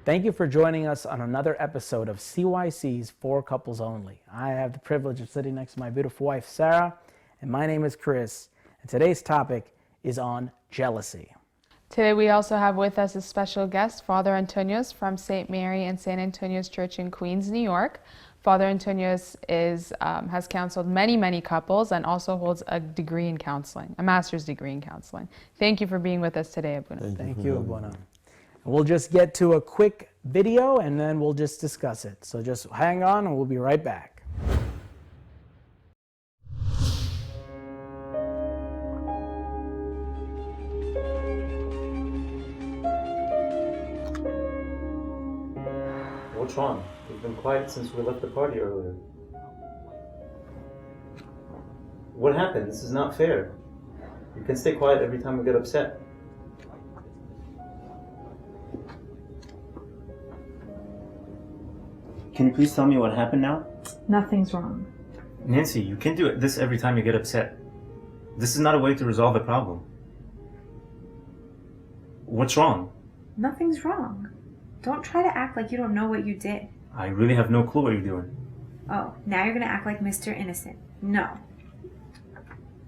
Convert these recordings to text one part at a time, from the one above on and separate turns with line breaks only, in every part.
Thank you for joining us on another episode of CYC's For Couples Only. I have the privilege of sitting next to my beautiful wife, Sarah, and my name is Chris, and today's topic is on jealousy.
Today we also have with us a special guest, Father Antonios from St. Mary and St. Antonios Church in Queens, New York. Father Antonios has counseled many couples and also holds a degree in counseling, a master's degree in counseling. Thank you for being with us today, Abuna.
Thank you, Abuna. We'll just get to a quick video and then we'll just discuss it. So just hang on and we'll be right back.
What's wrong? You've been quiet since we left the party earlier. What happened? This is not fair. You can stay quiet every time we get upset. Can you please tell me what happened now?
Nothing's wrong.
Nancy, you can't do this every time you get upset. This is not a way to resolve a problem. What's wrong?
Nothing's wrong. Don't try to act like you don't know what you did.
I really have no clue what you're doing.
Oh, now you're gonna act like Mr. Innocent. No.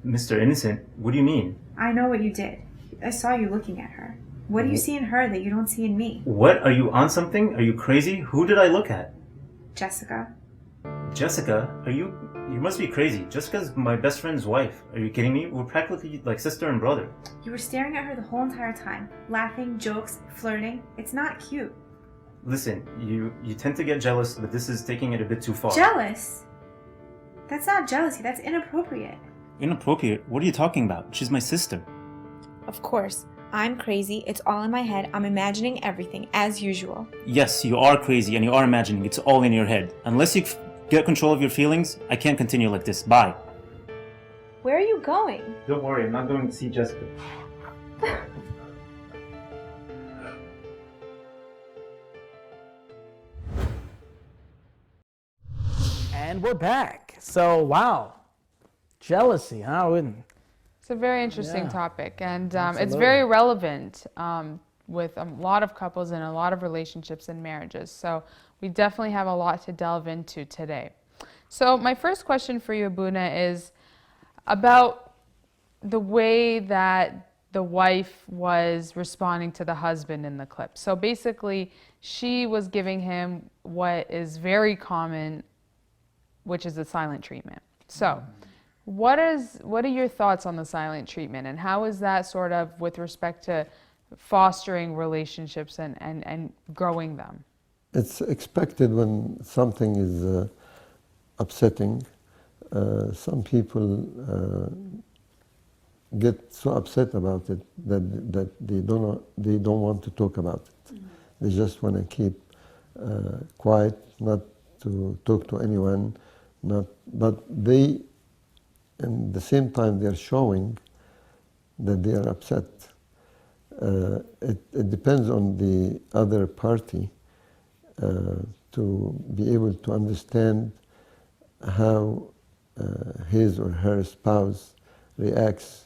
Mr. Innocent? What do you mean?
I know what you did. I saw you looking at her. What do you see in her that you don't see in me?
What? Are you on something? Are you crazy? Who did I look at?
Jessica.
Jessica? You must be crazy. Jessica's my best friend's wife. Are you kidding me? We're practically like sister and brother.
You were staring at her the whole entire time. Laughing, jokes, flirting. It's not cute.
Listen, you tend to get jealous, but this is taking it a bit too far.
Jealous? That's not jealousy. That's inappropriate.
Inappropriate? What are you talking about? She's my sister.
Of course. I'm crazy. It's all in my head. I'm imagining everything, as usual.
Yes, you are crazy and you are imagining. It's all in your head. Unless you get control of your feelings, I can't continue like this. Bye.
Where are you going?
Don't worry, I'm not going to see Jessica.
And we're back. So, wow. Jealousy, huh?
It's a very interesting topic, and it's
Absolutely.
very relevant with a lot of couples and a lot of relationships and marriages. So we definitely have a lot to delve into today. So my first question for you, Abuna, is about the way that the wife was responding to the husband in the clip. So basically, she was giving him what is very common, which is the silent treatment. So what are your thoughts on the silent treatment, and how is that sort of with respect to fostering relationships and growing them?
It's expected when something is upsetting. Some people get so upset about it that they don't want to talk about it. Mm-hmm. They just want to keep quiet, not to talk to anyone, but they. And at the same time, they're showing that they are upset. It depends on the other party to be able to understand how his or her spouse reacts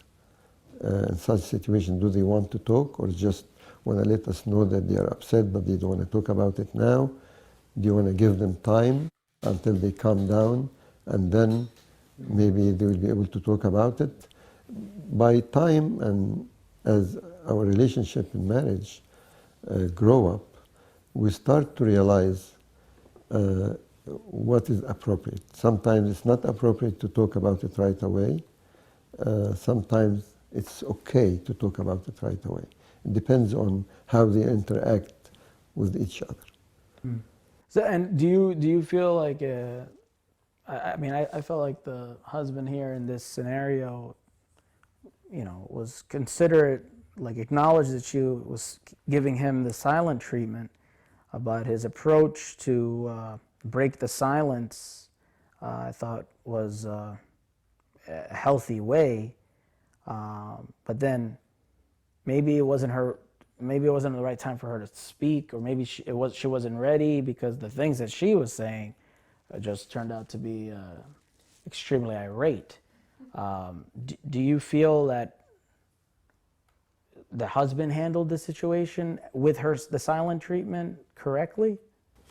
in such situation. Do they want to talk, or just want to let us know that they are upset but they don't want to talk about it now? Do you want to give them time until they calm down, and then maybe they will be able to talk about it? By time, and as our relationship in marriage grow up, we start to realize what is appropriate. Sometimes it's not appropriate to talk about it right away. Sometimes it's okay to talk about it right away. It depends on how they interact with each other.
So, and do you feel like I felt like the husband here in this scenario, was considerate, like acknowledged that she was giving him the silent treatment, but his approach to break the silence, I thought was a healthy way. But then maybe it wasn't the right time for her to speak, or maybe she wasn't ready, because the things that she was saying just turned out to be extremely irate. Do you feel that the husband handled the situation with the silent treatment correctly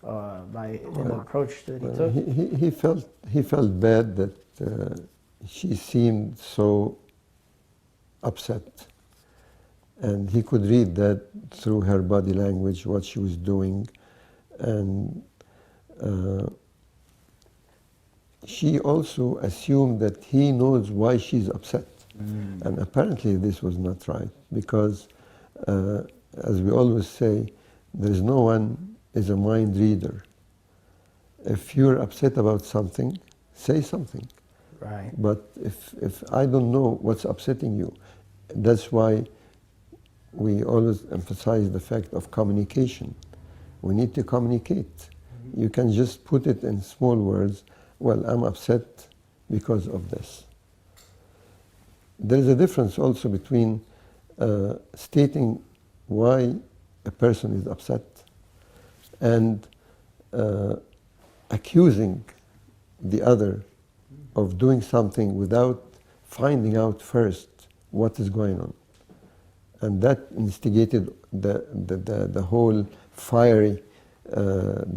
by the approach that he took?
He felt bad that she seemed so upset, and he could read that through her body language, what she was doing, and she also assumed that he knows why she's upset. And apparently this was not right, because as we always say, there's no one is a mind reader. If you're upset about something, say something.
Right.
But if I don't know what's upsetting you, that's why we always emphasize the fact of communication. We need to communicate. You can just put it in small words, well, I'm upset because of this. There is a difference also between stating why a person is upset and accusing the other of doing something without finding out first what is going on. And that instigated the whole fiery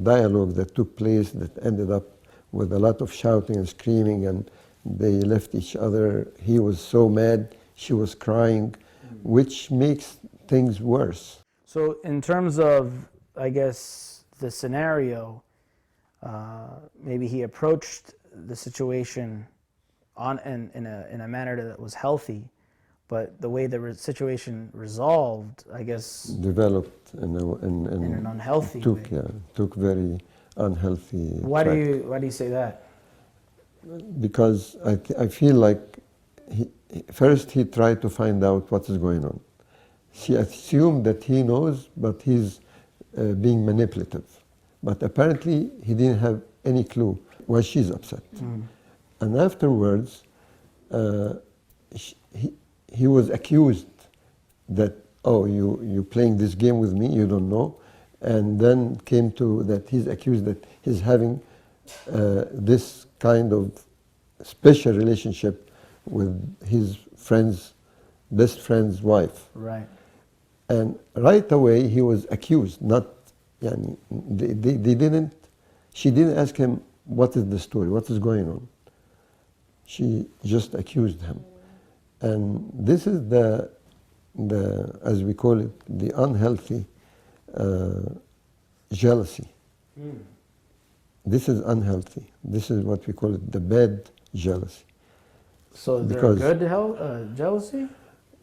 dialogue that took place, that ended up with a lot of shouting and screaming, and they left each other. He was so mad, she was crying, which makes things worse.
So in terms of, I guess, the scenario, maybe he approached the situation in a manner that was healthy, but the way the situation resolved, I guess,
Developed in
an unhealthy
took,
way.
yeah, took very unhealthy
Why
track.
do you say that?
Because I feel like first he tried to find out what is going on. She assumed that he knows, but he's being manipulative. But apparently he didn't have any clue why she's upset. And afterwards, he was accused that, oh, you're playing this game with me, you don't know. And then came to that he's accused that he's having this kind of special relationship with his best friend's wife.
Right.
And right away he was accused, not, she didn't ask him, what is the story, what is going on? She just accused him. And this is the as we call it, the unhealthy jealousy. This is unhealthy. This is what we call it, the bad jealousy.
So is there
Because-
good jealousy?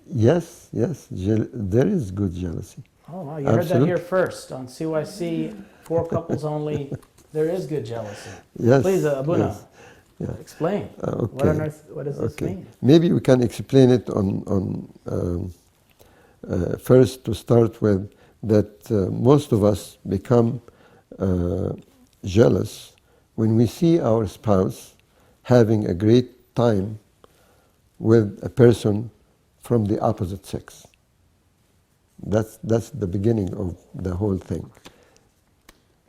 Yes, there is good jealousy.
Oh wow, you heard that
Absolute-
here first on CYC, for couples only. There is good jealousy.
Yes.
Please, Abuna,
yes. Yeah.
explain.
Okay.
What on earth? What does this
Okay.
mean?
Maybe we can explain it on first to start with, that most of us become jealous when we see our spouse having a great time with a person from the opposite sex. That's the beginning of the whole thing.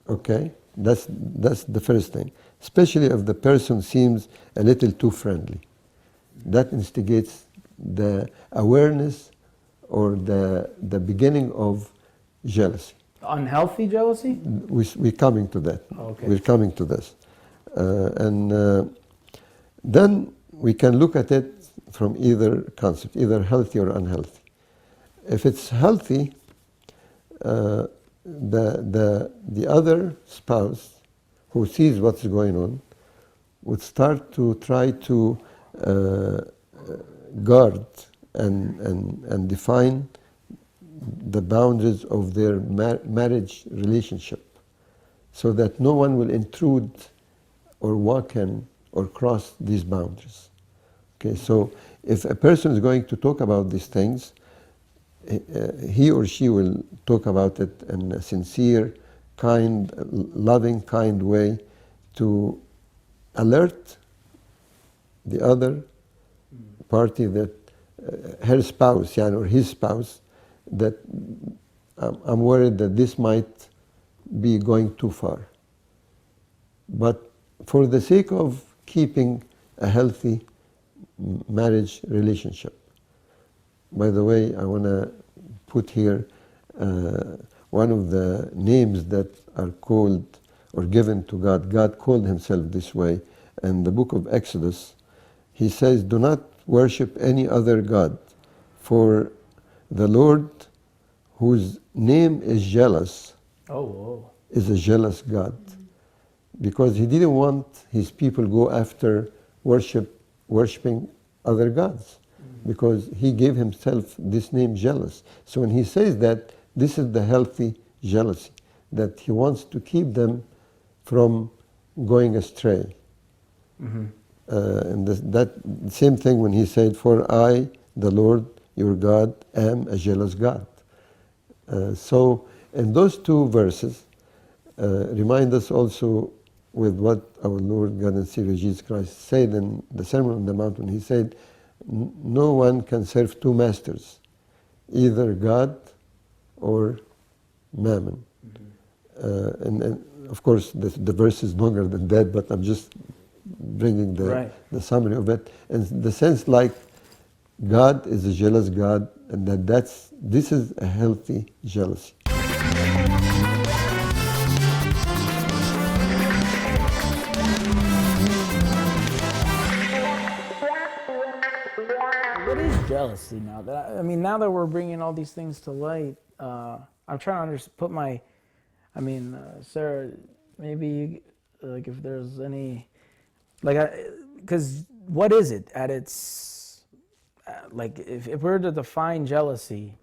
Okay? That's the first thing. Especially if the person seems a little too friendly. That instigates the awareness or the beginning of jealousy.
Unhealthy jealousy?
We're coming to that.
Okay.
We're coming to this. Then we can look at it from either concept, either healthy or unhealthy. If it's healthy, the other spouse who sees what's going on would start to try to guard and define the boundaries of their marriage relationship, so that no one will intrude or walk in or cross these boundaries. Okay, so if a person is going to talk about these things, he or she will talk about it in a sincere, kind, loving, kind way to alert the other party, that her spouse, or his spouse, that I'm worried that this might be going too far. But for the sake of keeping a healthy marriage relationship. By the way, I want to put here one of the names that are called or given to God. God called himself this way. In the book of Exodus, he says, "Do not worship any other God, for the Lord, whose name is jealous,
Oh, whoa.
is a jealous God." Because he didn't want his people go after worshiping other gods, because he gave himself this name jealous. So when he says that, this is the healthy jealousy, that he wants to keep them from going astray. And that same thing when he said, "For I, the Lord your God, am a jealous God." So in those two verses remind us also with what our Lord God and Savior Jesus Christ said in the Sermon on the Mount, when he said, "No one can serve two masters, either God or mammon." And of course the verse is longer than that, but I'm just bringing the summary of it. And the sense like God is a jealous God, and this is a healthy jealousy.
What is jealousy now? Now that we're bringing all these things to light, I'm trying to put my, Sarah, maybe like if there's any, because what is it at its, like if we were to define jealousy,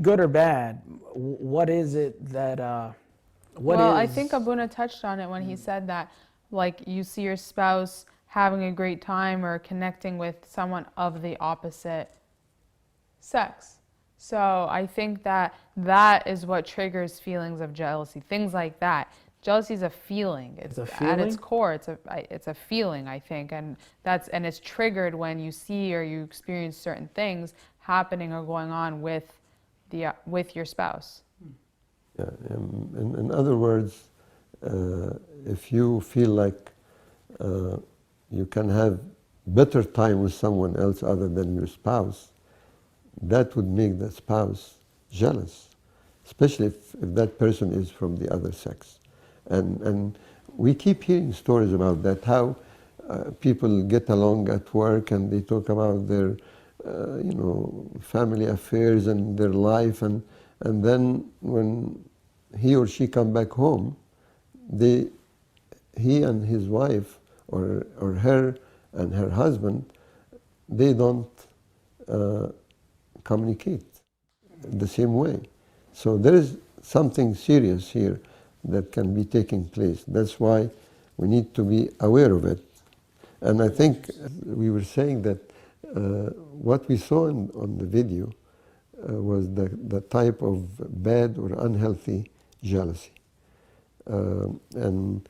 good or bad, what is it that,
I think Abuna touched on it when he said that, like, you see your spouse having a great time or connecting with someone of the opposite sex. So I think that is what triggers feelings of jealousy, things like that. Jealousy is a feeling. It's a feeling? At its core, it's a feeling, I think, and it's triggered when you see or you experience certain things happening or going on with your spouse.
Yeah, in other words, if you feel like you can have better time with someone else other than your spouse, that would make the spouse jealous, especially if that person is from the other sex. And we keep hearing stories about that, how people get along at work and they talk about their family affairs and their life, and then when he or she come back home, he and his wife or her and her husband, they don't communicate the same way. So there is something serious here that can be taking place. That's why we need to be aware of it. And I think we were saying that what we saw on the video was the type of bad or unhealthy jealousy. And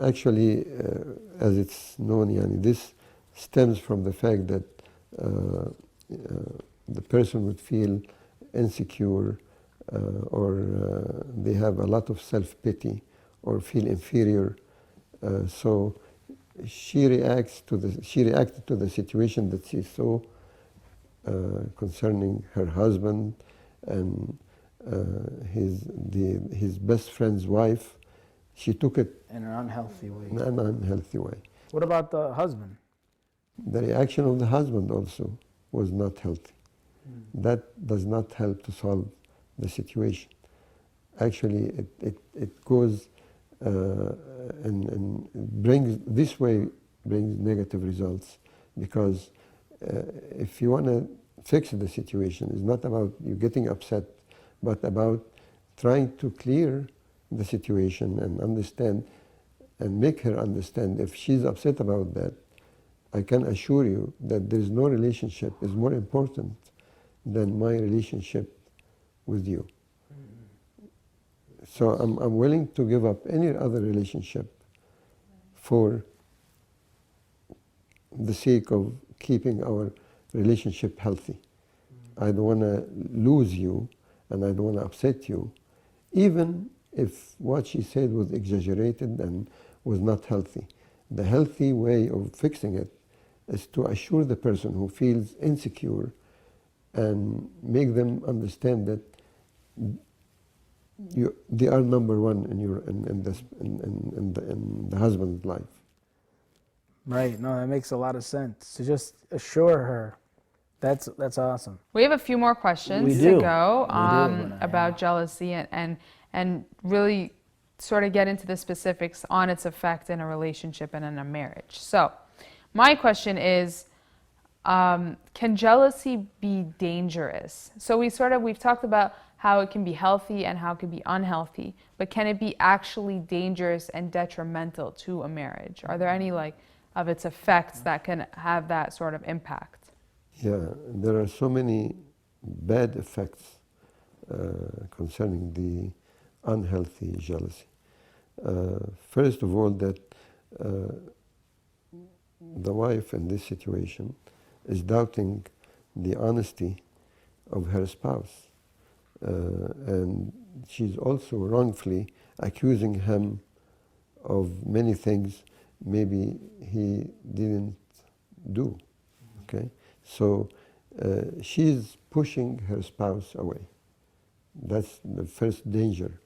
actually, as it's known, Yani, this stems from the fact that the person would feel insecure or they have a lot of self-pity or feel inferior. So she reacted to the situation that she saw concerning her husband and his best friend's wife. She took it
in an unhealthy way.
In an unhealthy way.
What about the husband?
The reaction of the husband also was not healthy. That does not help to solve the situation. Actually, it goes and brings negative results, because if you want to fix the situation, it's not about you getting upset, but about trying to clear the situation and understand and make her understand. If she's upset about that, I can assure you that there is no relationship is more important than my relationship with you. So I'm willing to give up any other relationship for the sake of keeping our relationship healthy. I don't want to lose you, and I don't want to upset you, even if what she said was exaggerated and was not healthy. The healthy way of fixing it is to assure the person who feels insecure and make them understand that they are number one in the husband's life.
Right. No, that makes a lot of sense. To just assure her, that's awesome.
We have a few more questions
We
to
do.
go
We do, Abuna,
about
yeah.
jealousy and really sort of get into the specifics on its effect in a relationship and in a marriage. So, my question is, can jealousy be dangerous? So we've talked about how it can be healthy and how it can be unhealthy, but can it be actually dangerous and detrimental to a marriage? Are there any of its effects that can have that sort of impact?
Yeah, there are so many bad effects concerning the unhealthy jealousy. First of all, that the wife in this situation is doubting the honesty of her spouse. And she's also wrongfully accusing him of many things maybe he didn't do. Okay? So she's pushing her spouse away. That's the first danger,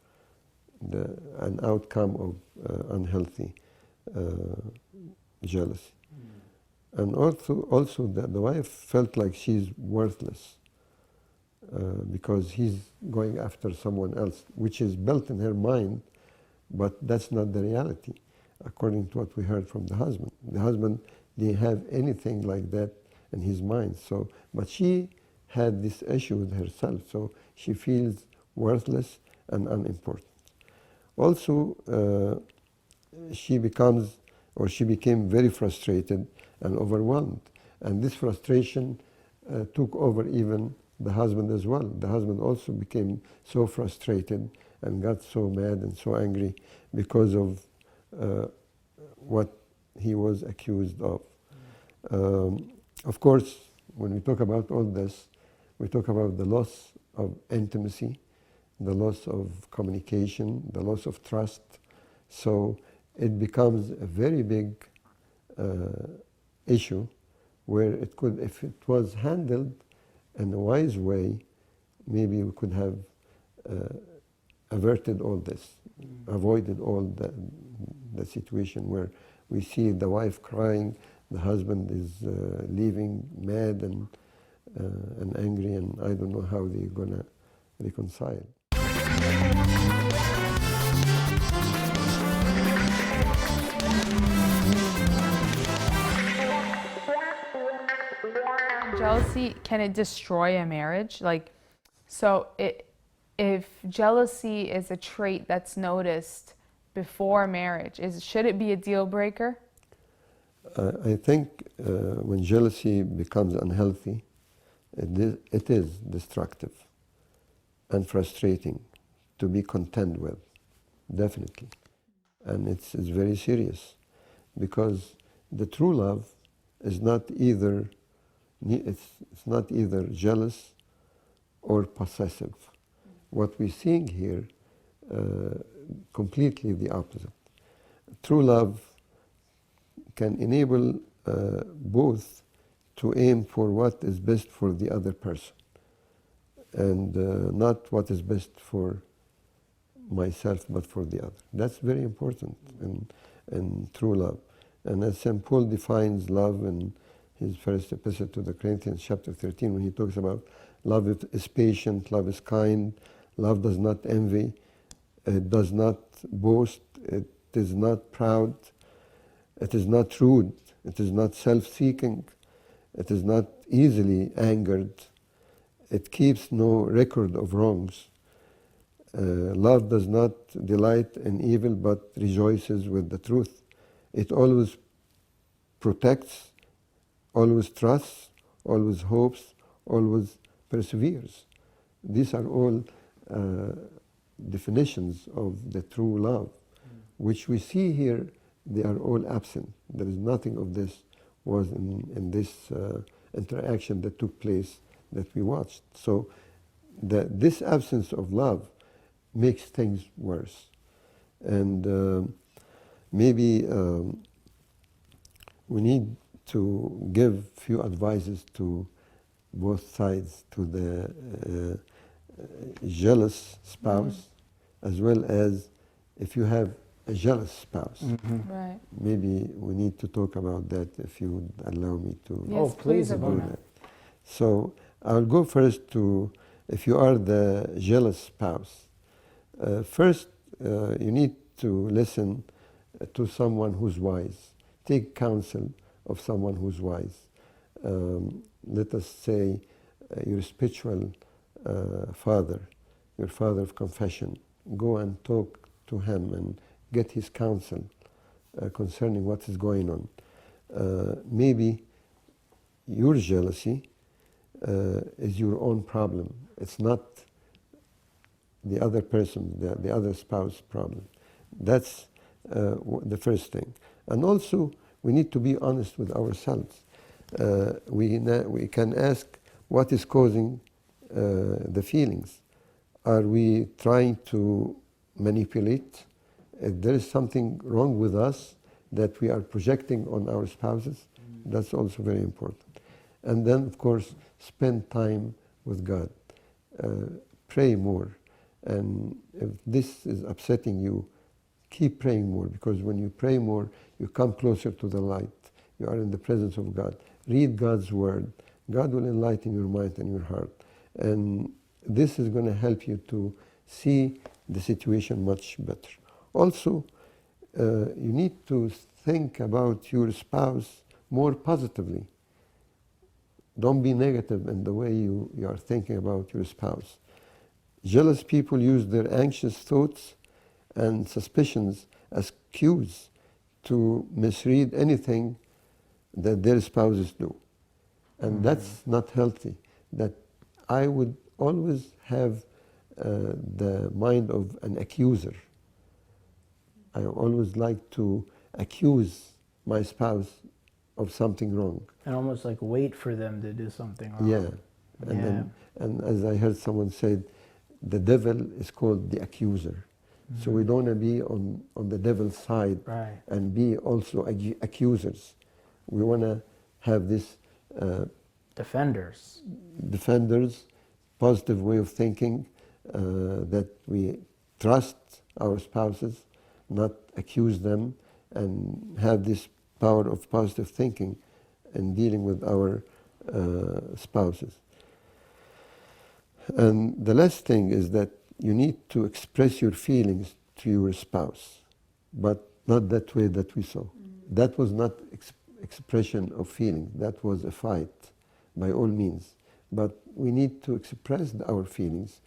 an outcome of unhealthy jealousy. And also that the wife felt like she's worthless because he's going after someone else, which is built in her mind, but that's not the reality, according to what we heard from the husband. The husband didn't have anything like that in his mind. So, but she had this issue with herself, so she feels worthless and unimportant. Also, she became very frustrated and overwhelmed. And this frustration took over even the husband as well. The husband also became so frustrated and got so mad and so angry because of what he was accused of. Of course, when we talk about all this, we talk about the loss of intimacy, the loss of communication, the loss of trust. So it becomes a very big issue where it could, if it was handled in a wise way, maybe we could have averted all this, avoided all the situation where we see the wife crying, the husband is leaving mad and angry, and I don't know how they're gonna reconcile.
Jealousy, can it destroy a marriage? If jealousy is a trait that's noticed before marriage, should it be a deal breaker?
I think when jealousy becomes unhealthy, it is destructive and frustrating to be content with, definitely. And it's very serious, because the true love is not either jealous or possessive. What we're seeing here, completely the opposite. True love can enable both to aim for what is best for the other person, and not what is best for myself, but for the other. That's very important in true love. And as St. Paul defines love in his first epistle to the Corinthians, chapter 13, when he talks about love is patient, love is kind, love does not envy, it does not boast, it is not proud, it is not rude, it is not self-seeking, it is not easily angered, it keeps no record of wrongs. Love does not delight in evil, but rejoices with the truth. It always protects, always trusts, always hopes, always perseveres. These are all definitions of the true love, which we see here. They are all absent. There is nothing of this was in this interaction that took place that we watched. So this absence of love makes things worse. And maybe we need to give few advices to both sides, to the jealous spouse, as well as if you have a jealous spouse.
Right.
Maybe we need to talk about that if you would allow me to
Yes,
Oh, please,
please,
Abuna.
Abuna.
So I'll go first to, if you are the jealous spouse, first you need to listen to someone who's wise. Take counsel of someone who's wise. Let us say your spiritual father, your father of confession. Go and talk to him and get his counsel concerning what is going on. Maybe your jealousy is your own problem. It's not the other person, the other spouse problem. That's the first thing. And also, we need to be honest with ourselves. We can ask what is causing the feelings. Are we trying to manipulate? If there is something wrong with us that we are projecting on our spouses, that's also very important. And then, of course, spend time with God. Pray more. And if this is upsetting you, keep praying more, because when you pray more, you come closer to the light. You are in the presence of God. Read God's word. God will enlighten your mind and your heart. And this is going to help you to see the situation much better. Also, you need to think about your spouse more positively. Don't be negative in the way you are thinking about your spouse. Jealous people use their anxious thoughts and suspicions as cues to misread anything that their spouses do. And that's not healthy. That I would always have the mind of an accuser. I always like to accuse my spouse of something wrong.
And almost like wait for them to do something wrong.
Yeah. And as I heard someone say, the devil is called the accuser. So we don't want to be on the devil's side,
Right.
and be also accusers. We want to have this
Defenders.
defenders, positive way of thinking, that we trust our spouses, not accuse them, and have this power of positive thinking in dealing with our spouses. And the last thing is that you need to express your feelings to your spouse, but not that way that we saw. That was not expression of feeling. That was a fight, by all means. But we need to express our feelings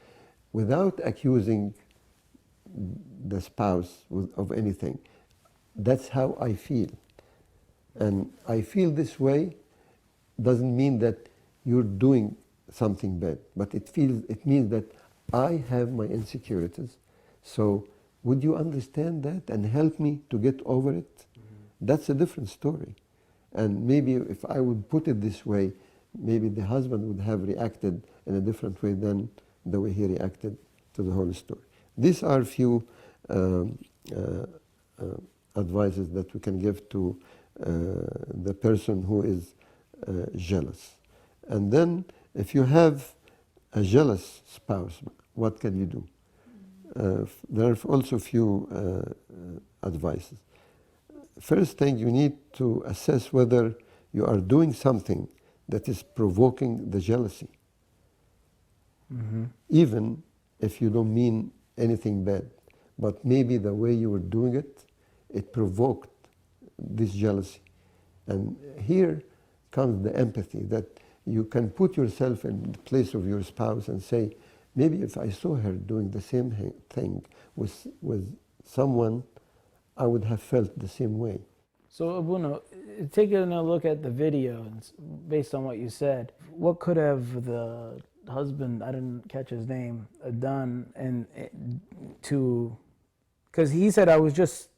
without accusing the spouse of anything. That's how I feel. And I feel this way doesn't mean that you're doing something bad, but it means that I have my insecurities. So would you understand that and help me to get over it? That's a different story. And maybe if I would put it this way, maybe the husband would have reacted in a different way than the way he reacted to the whole story. These are few advices that we can give to the person who is jealous. And then if you have a jealous spouse, what can you do? There are also few advices. First thing, you need to assess whether you are doing something that is provoking the jealousy. Even if you don't mean anything bad, but maybe the way you were doing it, it provoked this jealousy. And here comes the empathy, that you can put yourself in the place of your spouse and say, maybe if I saw her doing the same thing with someone, I would have felt the same way.
So Abuna, taking a look at the video, and based on what you said, what could have the husband, I didn't catch his name, done and to, because he said I was just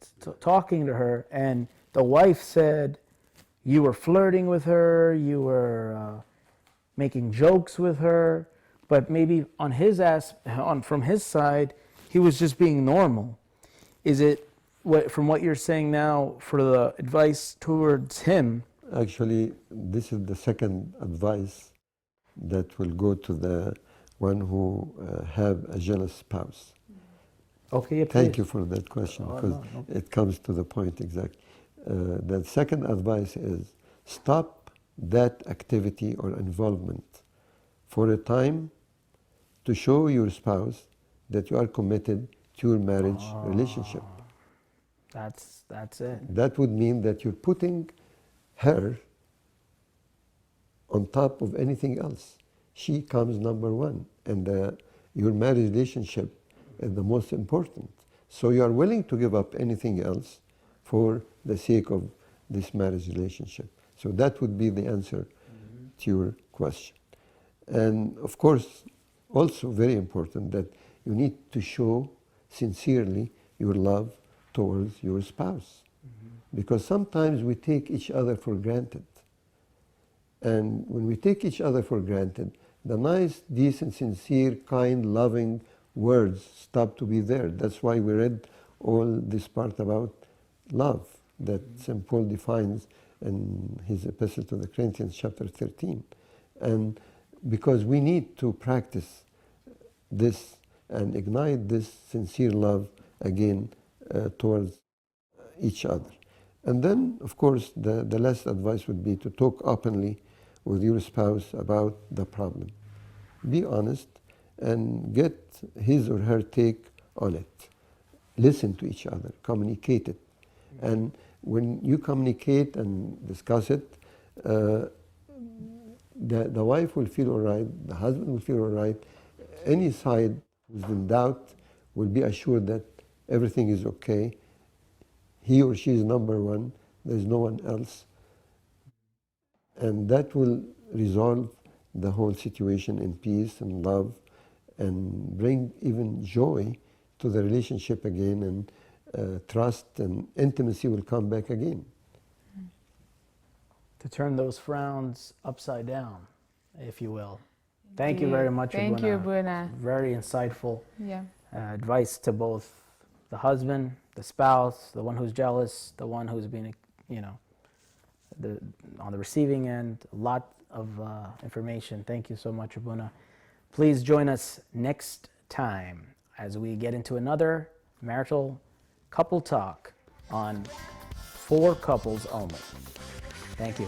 talking to her, and the wife said you were flirting with her, you were making jokes with her, but maybe on from his side, he was just being normal. Is it, from what you're saying now, for the advice towards him?
Actually, this is the second advice. that will go to the one who have a jealous spouse.
Okay,
Thank
please.
you for that question,
Oh,
because
no.
it comes to the point exactly. The second advice is stop that activity or involvement for a time to show your spouse that you are committed to your marriage relationship.
That's it.
That would mean that you're putting her on top of anything else. She comes number one, and your marriage relationship is the most important. So you are willing to give up anything else for the sake of this marriage relationship. So that would be the answer to your question. And of course, also very important that you need to show sincerely your love towards your spouse. Because sometimes we take each other for granted. And when we take each other for granted, the nice, decent, sincere, kind, loving words stop to be there. That's why we read all this part about love that St. Paul defines in his epistle to the Corinthians, chapter 13. And because we need to practice this and ignite this sincere love again towards each other. And then, of course, the last advice would be to talk openly with your spouse about the problem. Be honest and get his or her take on it. Listen to each other, communicate it. And when you communicate and discuss it, the wife will feel all right, the husband will feel all right. Any side who's in doubt will be assured that everything is okay. He or she is number one, there's no one else. And that will resolve the whole situation in peace and love and bring even joy to the relationship again, and trust and intimacy will come back again.
To turn those frowns upside down, if you will. Thank you very much,
Thank you, Abuna.
Very insightful
Yeah.
advice to both the husband, the spouse, the one who's jealous, the one who's being, on the receiving end. A lot of information. Thank you so much, Abuna. Please join us next time as we get into another marital couple talk on For Couples Only. Thank you.